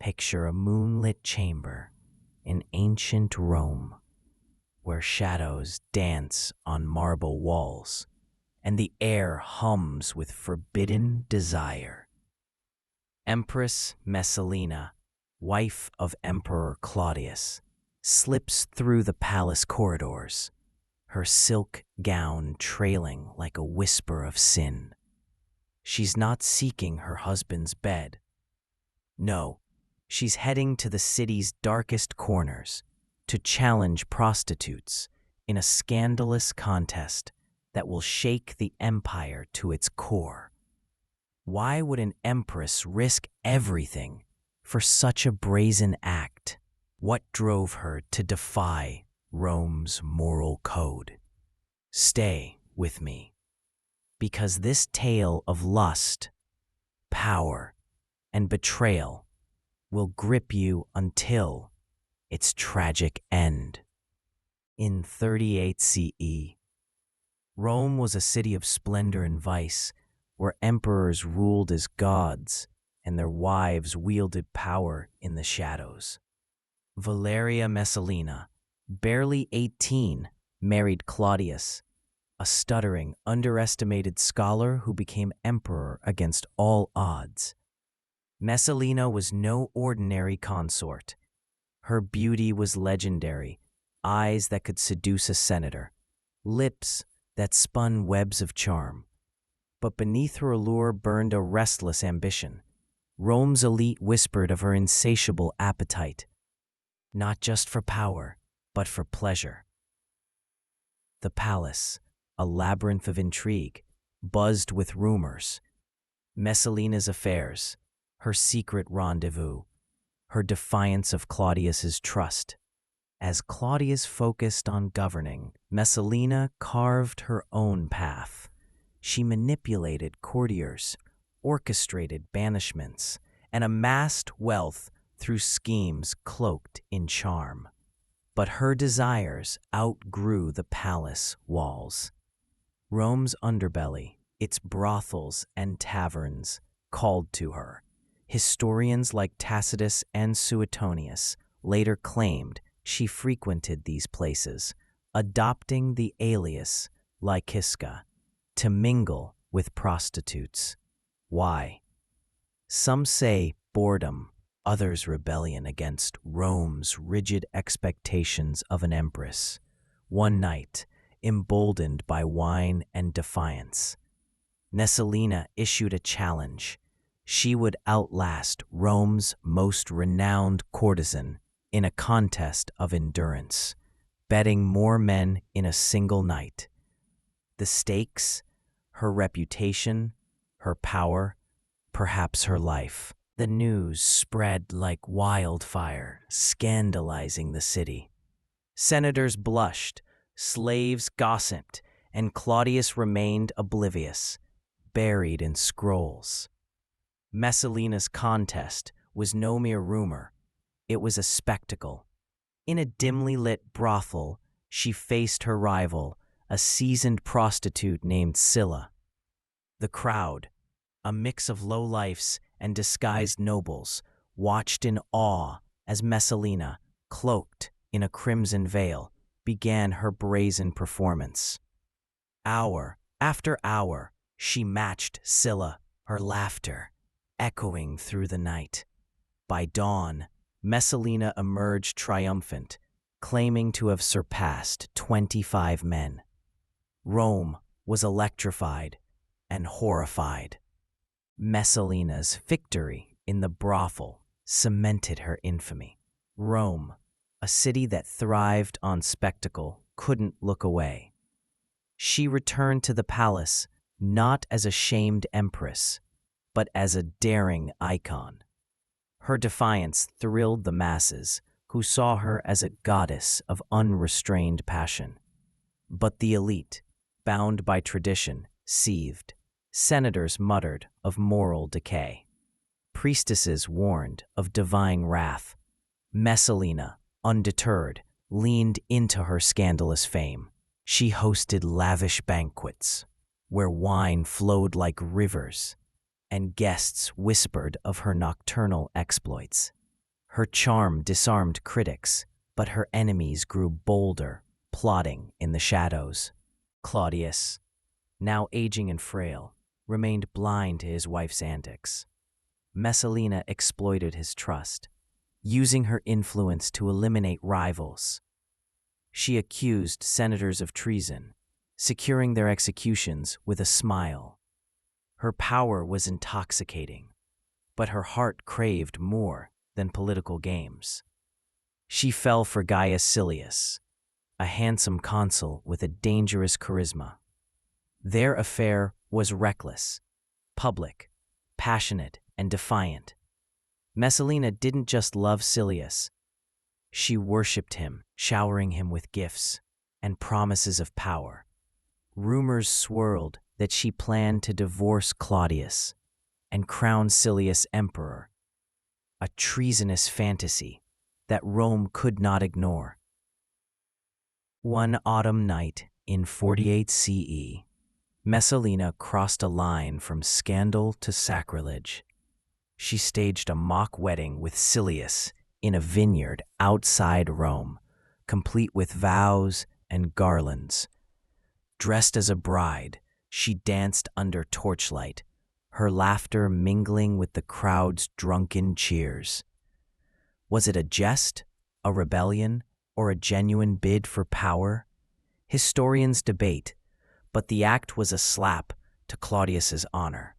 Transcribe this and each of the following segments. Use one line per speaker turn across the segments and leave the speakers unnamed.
Picture a moonlit chamber in ancient Rome, where shadows dance on marble walls and the air hums with forbidden desire. Empress Messalina, wife of Emperor Claudius, slips through the palace corridors, her silk gown trailing like a whisper of sin. She's not seeking her husband's bed. No, she's heading to the city's darkest corners to challenge prostitutes in a scandalous contest that will shake the empire to its core. Why would an empress risk everything for such a brazen act? What drove her to defy Rome's moral code? Stay with me, because this tale of lust, power, and betrayal will grip you until its tragic end. In 38 CE, Rome was a city of splendor and vice, where emperors ruled as gods and their wives wielded power in the shadows. Valeria Messalina, barely 18, married Claudius, a stuttering, underestimated scholar who became emperor against all odds. Messalina was no ordinary consort. Her beauty was legendary, eyes that could seduce a senator, lips that spun webs of charm. But beneath her allure burned a restless ambition. Rome's elite whispered of her insatiable appetite, not just for power, but for pleasure. The palace, a labyrinth of intrigue, buzzed with rumors. Messalina's affairs, her secret rendezvous, her defiance of Claudius's trust. As Claudius focused on governing, Messalina carved her own path. She manipulated courtiers, orchestrated banishments, and amassed wealth through schemes cloaked in charm. But her desires outgrew the palace walls. Rome's underbelly, its brothels and taverns, called to her. Historians like Tacitus and Suetonius later claimed she frequented these places, adopting the alias Lyciska to mingle with prostitutes. Why? Some say boredom, others rebellion against Rome's rigid expectations of an empress. One night, emboldened by wine and defiance, Messalina issued a challenge. She would outlast Rome's most renowned courtesan in a contest of endurance, betting more men in a single night. The stakes, her reputation, her power, perhaps her life. The news spread like wildfire, scandalizing the city. Senators blushed, slaves gossiped, and Claudius remained oblivious, buried in scrolls. Messalina's contest was no mere rumor. It was a spectacle. In a dimly lit brothel, she faced her rival, a seasoned prostitute named Scylla. The crowd, a mix of lowlifes and disguised nobles, watched in awe as Messalina, cloaked in a crimson veil, began her brazen performance. Hour after hour, she matched Scylla, her laughter echoing through the night. By dawn, Messalina emerged triumphant, claiming to have surpassed 25 men. Rome was electrified and horrified. Messalina's victory in the brothel cemented her infamy. Rome, a city that thrived on spectacle, couldn't look away. She returned to the palace not as a shamed empress, but as a daring icon. Her defiance thrilled the masses, who saw her as a goddess of unrestrained passion. But the elite, bound by tradition, seethed. Senators muttered of moral decay. Priestesses warned of divine wrath. Messalina, undeterred, leaned into her scandalous fame. She hosted lavish banquets, where wine flowed like rivers, and guests whispered of her nocturnal exploits. Her charm disarmed critics, but her enemies grew bolder, plotting in the shadows. Claudius, now aging and frail, remained blind to his wife's antics. Messalina exploited his trust, using her influence to eliminate rivals. She accused senators of treason, securing their executions with a smile. Her power was intoxicating, but her heart craved more than political games. She fell for Gaius Silius, a handsome consul with a dangerous charisma. Their affair was reckless, public, passionate, and defiant. Messalina didn't just love Silius. She worshipped him, showering him with gifts and promises of power. Rumors swirled that she planned to divorce Claudius and crown Silius emperor, a treasonous fantasy that Rome could not ignore. One autumn night in 48 CE, Messalina crossed a line from scandal to sacrilege. She staged a mock wedding with Silius in a vineyard outside Rome, complete with vows and garlands. Dressed as a bride, she danced under torchlight, her laughter mingling with the crowd's drunken cheers. Was it a jest, a rebellion, or a genuine bid for power? Historians debate, but the act was a slap to Claudius's honor.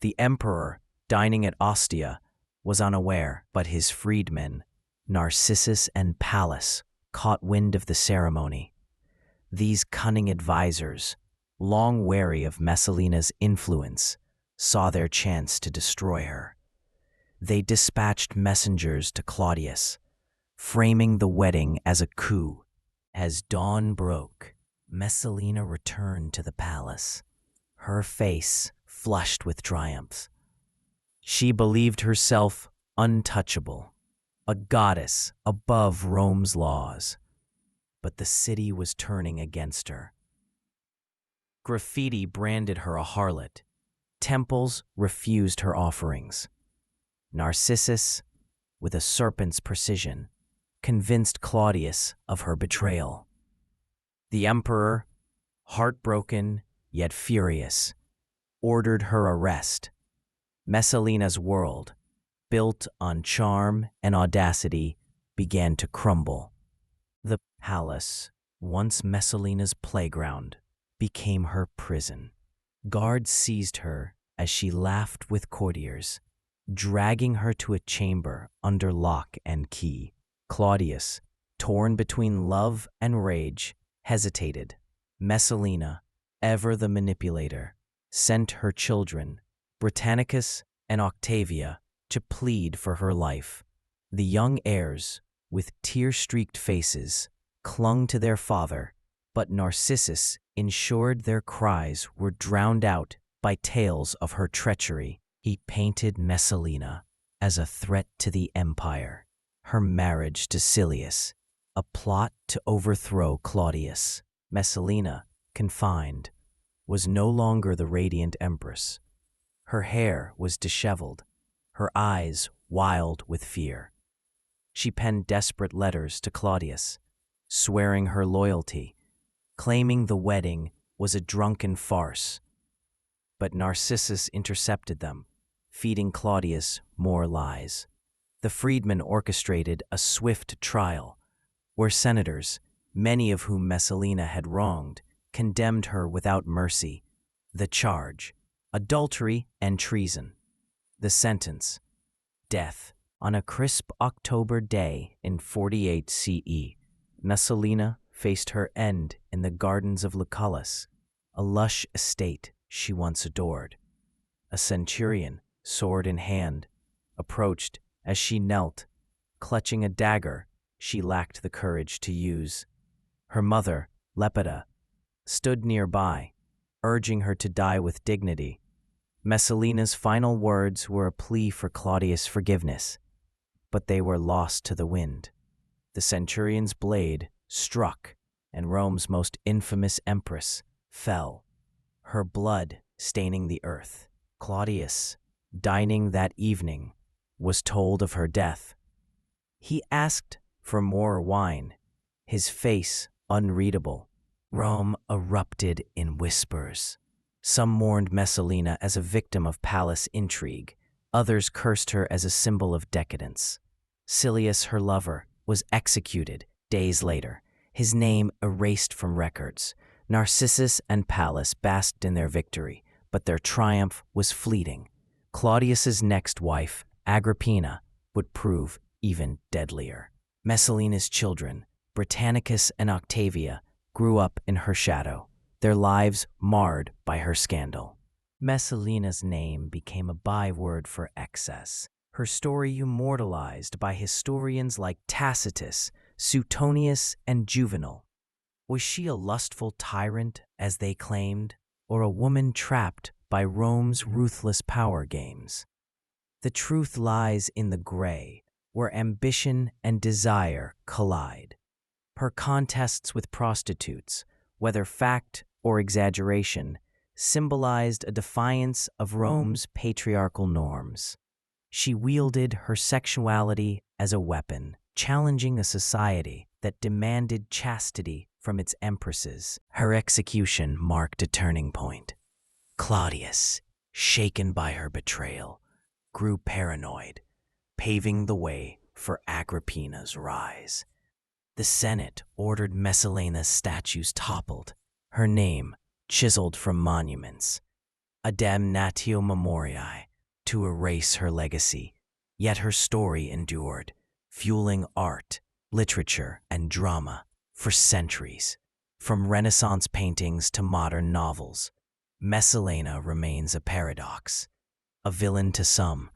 The emperor, dining at Ostia, was unaware, but his freedmen, Narcissus and Pallas, caught wind of the ceremony. These cunning advisors, long wary of Messalina's influence, saw their chance to destroy her. They dispatched messengers to Claudius, framing the wedding as a coup. As dawn broke, Messalina returned to the palace, her face flushed with triumph. She believed herself untouchable, a goddess above Rome's laws. But the city was turning against her. Graffiti branded her a harlot. Temples refused her offerings. Narcissus, with a serpent's precision, convinced Claudius of her betrayal. The emperor, heartbroken yet furious, ordered her arrest. Messalina's world, built on charm and audacity, began to crumble. The palace, once Messalina's playground, became her prison. Guards seized her as she laughed with courtiers, dragging her to a chamber under lock and key. Claudius, torn between love and rage, hesitated. Messalina, ever the manipulator, sent her children, Britannicus and Octavia, to plead for her life. The young heirs, with tear-streaked faces, clung to their father, but Narcissus ensured their cries were drowned out by tales of her treachery. He painted Messalina as a threat to the empire, her marriage to Silius, a plot to overthrow Claudius. Messalina, confined, was no longer the radiant empress. Her hair was disheveled, her eyes wild with fear. She penned desperate letters to Claudius, swearing her loyalty, claiming the wedding was a drunken farce. But Narcissus intercepted them, feeding Claudius more lies. The freedmen orchestrated a swift trial, where senators, many of whom Messalina had wronged, condemned her without mercy. The charge: adultery and treason. The sentence: death. On a crisp October day in 48 CE, Messalina faced her end in the gardens of Lucullus, a lush estate she once adored. A centurion, sword in hand, approached as she knelt, clutching a dagger she lacked the courage to use. Her mother, Lepida, stood nearby, urging her to die with dignity. Messalina's final words were a plea for Claudius' forgiveness, but they were lost to the wind. The centurion's blade struck, and Rome's most infamous empress fell, her blood staining the earth. Claudius, dining that evening, was told of her death, He asked for more wine, his face unreadable. Rome erupted in whispers. Some mourned Messalina as a victim of palace intrigue. Others cursed her as a symbol of decadence. Silius, her lover, was executed days later, his name erased from records. Narcissus and Pallas basked in their victory, but their triumph was fleeting. Claudius's next wife, Agrippina, would prove even deadlier. Messalina's children, Britannicus and Octavia, grew up in her shadow, their lives marred by her scandal. Messalina's name became a byword for excess, her story immortalized by historians like Tacitus, Suetonius, and Juvenal. Was she a lustful tyrant, as they claimed, or a woman trapped by Rome's ruthless power games? The truth lies in the gray, where ambition and desire collide. Her contests with prostitutes, whether fact or exaggeration, symbolized a defiance of Rome's patriarchal norms. She wielded her sexuality as a weapon, challenging a society that demanded chastity from its empresses. Her execution marked a turning point. Claudius, shaken by her betrayal, grew paranoid, paving the way for Agrippina's rise. The Senate ordered Messalina's statues toppled, her name chiseled from monuments, a damnatio memoriae, to erase her legacy. Yet her story endured, fueling art, literature, and drama for centuries. From Renaissance paintings to modern novels, Messalina remains a paradox, a villain to some,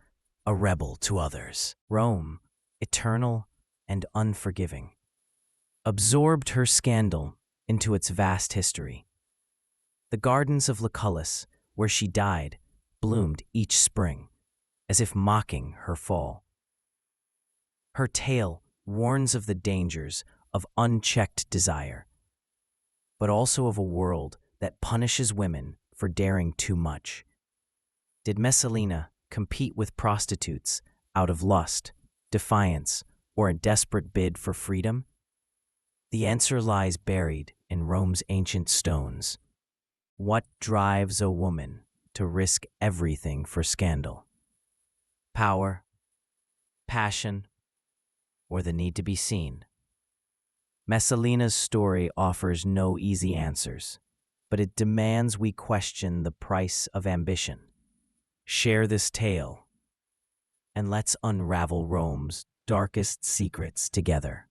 a rebel to others. Rome, eternal and unforgiving, absorbed her scandal into its vast history. The gardens of Lucullus, where she died, bloomed each spring, as if mocking her fall. Her tale warns of the dangers of unchecked desire, but also of a world that punishes women for daring too much. Did Messalina compete with prostitutes out of lust, defiance, or a desperate bid for freedom? The answer lies buried in Rome's ancient stones. What drives a woman to risk everything for scandal? Power, passion, or the need to be seen? Messalina's story offers no easy answers, but it demands we question the price of ambition. Share this tale, and let's unravel Rome's darkest secrets together.